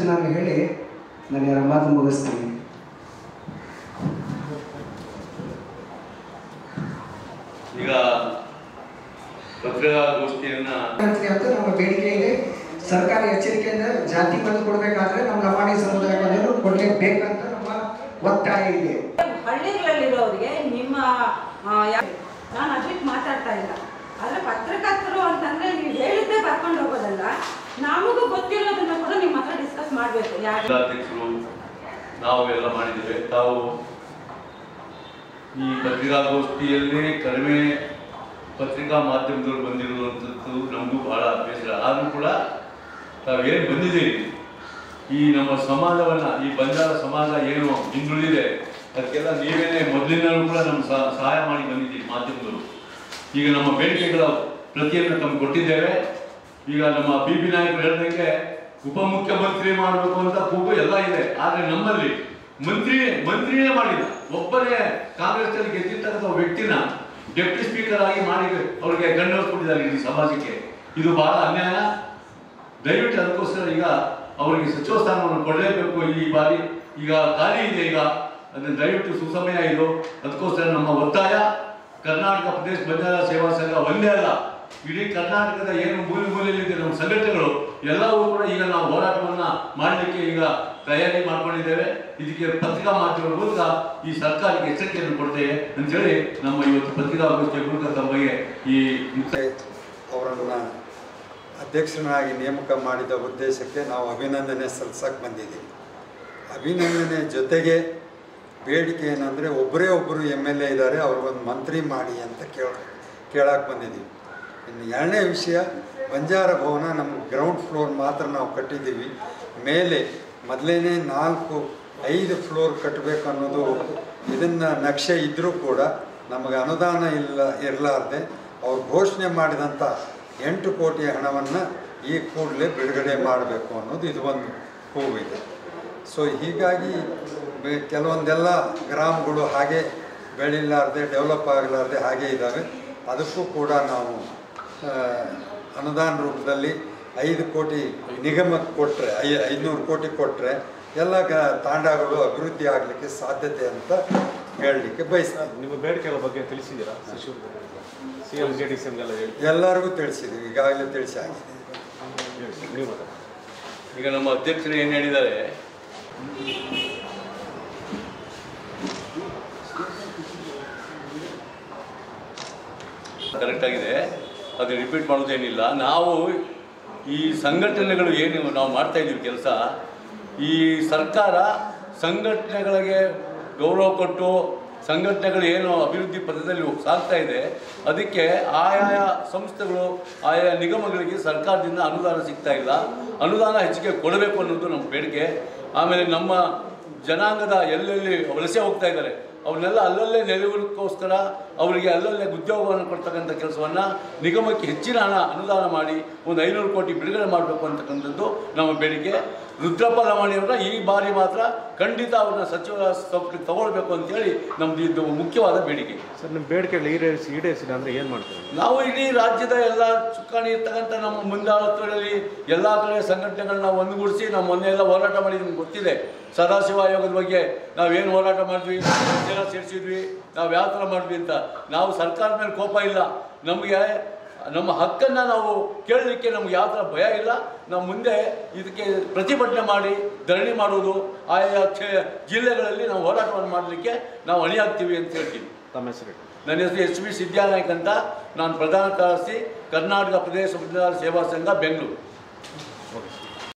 ನಾನು ಹೇಳಿ ನಾನು ಯಾರ ಮಾತು ಮುಗಿಸ್ತೀನಿ. ಈಗ ಪತ್ರಿಕಾಗೋಷ್ಠಿಯನ್ನ ಅಂತ ನಮ್ಮ ಬೇಡಿಕೆ ಇದೆ. ಸರ್ಕಾರಿ ಎಚ್ಚರಿಕೆಯಿಂದ ಜಾತಿ ಬಂದು ಕೊಡಬೇಕಾದ್ರೆ ನಮ್ಮ ಲಂಬಾಣಿ ಸಮುದಾಯವನ್ನು ಕೊಡಲೇಬೇಕಂತ ನಮ್ಮ ಒತ್ತಾಯ ಇದೆ. ಹಳ್ಳಿಗಳಲ್ಲಿರೋರಿಗೆ ನಿಮ್ಮ ನಾನು ಅದಕ್ಕೆ ಮಾತಾಡ್ತಾ ಇಲ್ಲ, ಆದರೆ ಪತ್ರಕರ್ತರು ಅಂತಂದ್ರೆ ನೀವು ಹೇಳಿದ್ದೇ ಬರ್ಕೊಂಡು ಹೋಗೋದಲ್ಲ, ನಮಗೂ ಗೊತ್ತಿರೋದನ್ನ ಕೂಡ ನಿಮ್ಮ ಹತ್ರ ಡಿಸ್ಕಸ್ ಮಾಡಬೇಕು. ಅಧ್ಯಕ್ಷರು ನಾವು ಎಲ್ಲ ಮಾಡಿದ್ದೇವೆ. ತಾವು ಈ ಪತ್ರಿಕಾಗೋಷ್ಠಿಯಲ್ಲಿ ಕಡಿಮೆ ಪತ್ರಿಕಾ ಮಾಧ್ಯಮದವರು ಬಂದಿರುವಂಥದ್ದು ನಮಗೂ ಬಹಳ ಬೇಸರ. ಆದರೂ ಕೂಡ ತಾವೇನು ಬಂದಿದ್ದೀರಿ, ಈ ನಮ್ಮ ಸಮಾಜವನ್ನು, ಈ ಬಂಜಾರ ಸಮಾಜ ಏನು ಹಿಂದುಳಿದಿದೆ ಅದಕ್ಕೆಲ್ಲ ನೀವೇನೇ ಮೊದಲಿನಲ್ಲೂ ಕೂಡ ನಮ್ಮ ಸಹಾಯ ಮಾಡಿ ಬಂದಿದ್ದೀರಿ ಮಾಧ್ಯಮದವರು. ಈಗ ನಮ್ಮ ಬೇಡಿಕೆಗಳ ಪ್ರತಿಯನ್ನು ತಮ್ಗೆ ಕೊಟ್ಟಿದ್ದೇವೆ. ಈಗ ನಮ್ಮ ಬಿ ನಾಯಕರು ಹೇಳಿದಂಗೆ ಉಪಮುಖ್ಯಮಂತ್ರಿ ಮಾಡಬೇಕು ಅಂತ ಕೂಗು ಎಲ್ಲ ಇದೆ, ಆದರೆ ನಮ್ಮಲ್ಲಿ ಮಂತ್ರಿನೇ ಮಾಡಿಲ್ಲ. ಒಬ್ಬನೇ ಕಾಂಗ್ರೆಸ್ನಲ್ಲಿ ಗೆದ್ದಿರ್ತಕ್ಕಂಥ ವ್ಯಕ್ತಿನ ಡೆಪ್ಟಿ ಸ್ಪೀಕರ್ ಆಗಿ ಮಾಡಿ ಅವರಿಗೆ ಗಂಡರಿಸ್ಬಿಟ್ಟಿದ್ದಾರೆ ಈ ಸಮಾಜಕ್ಕೆ. ಇದು ಬಹಳ ಅನ್ಯಾಯ. ದಯವಿಟ್ಟು ಅದಕ್ಕೋಸ್ಕರ ಈಗ ಅವರಿಗೆ ಸಚಿವ ಸ್ಥಾನವನ್ನು ಕೊಡಲೇಬೇಕು. ಈ ಬಾರಿ ಈಗ ಖಾಲಿ ಇದೆ, ಈಗ ಅದನ್ನು ದಯವಿಟ್ಟು ಸುಸಮಯ ಇದು. ಅದಕ್ಕೋಸ್ಕರ ನಮ್ಮ ಒತ್ತಾಯ, ಕರ್ನಾಟಕ ಪ್ರದೇಶ ಬಂಜಾರ ಸೇವಾ ಸಂಘ ಒಂದೇ ಅಲ್ಲ, ಇಡೀ ಕರ್ನಾಟಕದ ಏನು ಮೂಲೆಯಲ್ಲಿದೆ ನಮ್ಮ ಸಂಘಟನೆಗಳು ಎಲ್ಲವೂ ಕೂಡ ಈಗ ನಾವು ಹೋರಾಟವನ್ನ ಮಾಡಲಿಕ್ಕೆ ಈಗ ತಯಾರಿ ಮಾಡ್ಕೊಂಡಿದ್ದೇವೆ. ಇದಕ್ಕೆ ಪತ್ರಿಕಾ ಮಾಧ್ಯಮದ ಮೂಲಕ ಈ ಸರ್ಕಾರಕ್ಕೆ ಎಚ್ಚರಿಕೆಯನ್ನು ಕೊಡ್ತೇವೆ ಅಂತೇಳಿ ನಮ್ಮ ಇವತ್ತು ಪತ್ರಿಕಾಗೋಷ್ಠಿಯ ಮೂಲಕ ತಮಗೆ ಈ ಅವರನ್ನು ಅಧ್ಯಕ್ಷರನ್ನಾಗಿ ನೇಮಕ ಮಾಡಿದ ಉದ್ದೇಶಕ್ಕೆ ನಾವು ಅಭಿನಂದನೆ ಸಲ್ಲಿಸಕ್ಕೆ ಬಂದಿದ್ದೀವಿ. ಅಭಿನಂದನೆ ಜೊತೆಗೆ ಬೇಡಿಕೆ ಏನಂದರೆ ಒಬ್ಬರು MLA ಇದ್ದಾರೆ, ಅವ್ರಿಗೊಂದು ಮಂತ್ರಿ ಮಾಡಿ ಅಂತ ಕೇಳಕ್ಕೆ ಬಂದಿದ್ದೀವಿ. ಇನ್ನು ಎರಡನೇ ವಿಷಯ, ಬಂಜಾರ ಭವನ ನಮ್ಮ ಗ್ರೌಂಡ್ ಫ್ಲೋರ್ ಮಾತ್ರ ನಾವು ಕಟ್ಟಿದ್ದೀವಿ. ಮೇಲೆ ಮೊದಲೇನೆ 4-5 ಫ್ಲೋರ್ ಕಟ್ಟಬೇಕು ಅನ್ನೋದು ಇದನ್ನು ನಕ್ಷೆ ಇದ್ದರೂ ಕೂಡ ನಮಗೆ ಅನುದಾನ ಇರಲಾರ್ದೆ ಅವ್ರು ಘೋಷಣೆ ಮಾಡಿದಂಥ 8 ಕೋಟಿ ಹಣವನ್ನು ಈ ಕೂಡಲೇ ಬಿಡುಗಡೆ ಮಾಡಬೇಕು ಅನ್ನೋದು ಇದು ಒಂದು ಕೂಗಿದೆ. ಸೊ ಹೀಗಾಗಿ ಕೆಲವೊಂದೆಲ್ಲ ಗ್ರಾಮಗಳು ಹಾಗೆ ಬೆಳಿಲಾರ್ದೆ ಡೆವಲಪ್ ಆಗಲಾರ್ದೆ ಹಾಗೆ ಇದ್ದಾವೆ. ಅದಕ್ಕೂ ಕೂಡ ನಾವು ಅನುದಾನ ರೂಪದಲ್ಲಿ 5 ಕೋಟಿ ನಿಗಮಕ್ಕೆ ಕೊಟ್ಟರೆ, 500 ಕೋಟಿ ಕೊಟ್ಟರೆ ಎಲ್ಲ ತಾಂಡಗಳು ಅಭಿವೃದ್ಧಿ ಆಗಲಿಕ್ಕೆ ಸಾಧ್ಯತೆ ಅಂತ ಹೇಳಲಿಕ್ಕೆ ಬಯಸ್ತೀನಿ. ನಿಮ್ಮ ಬೇಡಿಕೆಗಳ ಬಗ್ಗೆ ತಿಳಿಸಿದ್ದೀರಾ? ಎಲ್ಲರಿಗೂ ತಿಳಿಸಿದ್ದೀವಿ, ಈಗಾಗಲೇ ತಿಳಿಸಿ ಆಗಿದೆ. ಈಗ ನಮ್ಮ ಅಧ್ಯಕ್ಷರು ಏನು ಹೇಳಿದ್ದಾರೆ, ಕರೆಕ್ಟ್ ಆಗಿದೆ, ಅದು ರಿಪೀಟ್ ಮಾಡೋದೇನಿಲ್ಲ. ನಾವು ಈ ಸಂಘಟನೆಗಳು ಏನು ನಾವು ಮಾಡ್ತಾ ಇದ್ದೀವಿ ಕೆಲಸ, ಈ ಸರ್ಕಾರ ಸಂಘಟನೆಗಳಿಗೆ ಗೌರವ ಕೊಟ್ಟು ಸಂಘಟನೆಗಳು ಏನು ಅಭಿವೃದ್ಧಿ ಪಥದಲ್ಲಿ ಸಾಗ್ತಾ ಇದೆ, ಅದಕ್ಕೆ ಆಯಾ ಸಂಸ್ಥೆಗಳು ಆಯಾ ನಿಗಮಗಳಿಗೆ ಸರ್ಕಾರದಿಂದ ಅನುದಾನ ಸಿಗ್ತಾ ಇಲ್ಲ. ಅನುದಾನ ಹೆಚ್ಚಿಗೆ ಕೊಡಬೇಕು ಅನ್ನೋದು ನಮ್ಮ ಬೇಡಿಕೆ. ಆಮೇಲೆ ನಮ್ಮ ಜನಾಂಗದ ಎಲ್ಲೆಲ್ಲಿ ವಲಸೆ ಹೋಗ್ತಾ ಇದ್ದಾರೆ ಅವನ್ನೆಲ್ಲ ಅಲ್ಲಲ್ಲೇ ನೆಲೆಗೋಸ್ಕರ ಅವರಿಗೆ ಅಲ್ಲಲ್ಲೇ ಉದ್ಯೋಗವನ್ನು ಕೊಡ್ತಕ್ಕಂಥ ಕೆಲಸವನ್ನು ನಿಗಮಕ್ಕೆ ಹೆಚ್ಚಿನ ಹಣ ಅನುದಾನ ಮಾಡಿ ಒಂದು 500 ಕೋಟಿ ಬಿಡುಗಡೆ ಮಾಡಬೇಕು ಅಂತಕ್ಕಂಥದ್ದು ನಮ್ಮ ಬೇಡಿಕೆ. ರುದ್ರಪ್ಪ ಲಮಾಣಿಯವರ ಈ ಬಾರಿ ಮಾತ್ರ ಖಂಡಿತ ಅವ್ರನ್ನ ಸಚಿವ ಸಂಪುಟಕ್ಕೆ ತಗೊಳ್ಬೇಕು ಅಂತೇಳಿ ನಮ್ಮದು ಇದು ಮುಖ್ಯವಾದ ಬೇಡಿಕೆ. ಸರ್, ನಿಮ್ಮ ಬೇಡಿಕೆಗಳು ಈಡೇರಿಸಿಲ್ಲ ಅಂದರೆ ಏನು ಮಾಡ್ತೀವಿ? ನಾವು ಇಡೀ ರಾಜ್ಯದ ಎಲ್ಲ ಚುಕ್ಕಾಣಿ ಇರ್ತಕ್ಕಂಥ ನಮ್ಮ ಮುಂದಾಳತ್ವದಲ್ಲಿ ಎಲ್ಲ ಕಡೆ ಸಂಘಟನೆಗಳನ್ನ ಒಂದುಗೂಡಿಸಿ ನಾವು ಮೊನ್ನೆ ಎಲ್ಲ ಹೋರಾಟ ಮಾಡಿದ್ವಿ, ಗೊತ್ತಿದೆ. ಸದಾಶಿವ ಆಯೋಗದ ಬಗ್ಗೆ ನಾವೇನು ಹೋರಾಟ ಮಾಡಿದ್ವಿ, ಜನ ಸೇರಿಸಿದ್ವಿ, ನಾವು ಯಾವ ಥರ ಮಾಡಿದ್ವಿ ಅಂತ. ನಾವು ಸರ್ಕಾರದ ಮೇಲೆ ಕೋಪ ಇಲ್ಲ, ನಮಗೆ ನಮ್ಮ ಹಕ್ಕನ್ನು ನಾವು ಕೇಳಲಿಕ್ಕೆ ನಮ್ಗೆ ಯಾವ ಥರ ಭಯ ಇಲ್ಲ. ನಾವು ಮುಂದೆ ಇದಕ್ಕೆ ಪ್ರತಿಭಟನೆ ಮಾಡಿ ಧರಣಿ ಮಾಡುವುದು, ಆಯಾ ಜಿಲ್ಲೆಗಳಲ್ಲಿ ನಾವು ಹೋರಾಟವನ್ನು ಮಾಡಲಿಕ್ಕೆ ನಾವು ಅಣಿಯಾಗ್ತೀವಿ ಅಂತ ಹೇಳ್ತೀವಿ. ತಮ್ಮ ಹೆಸರು? ನನ್ನ ಹೆಸರು SV ಸಿದ್ಧಾನಾಯ್ಕ ಅಂತ. ನಾನು ಪ್ರಧಾನ ಕಾರ್ಯದರ್ಶಿ, ಕರ್ನಾಟಕ ಪ್ರದೇಶ ಬಂಜಾರ ಸೇವಾ ಸಂಘ, ಬೆಂಗಳೂರು. ಓಕೆ.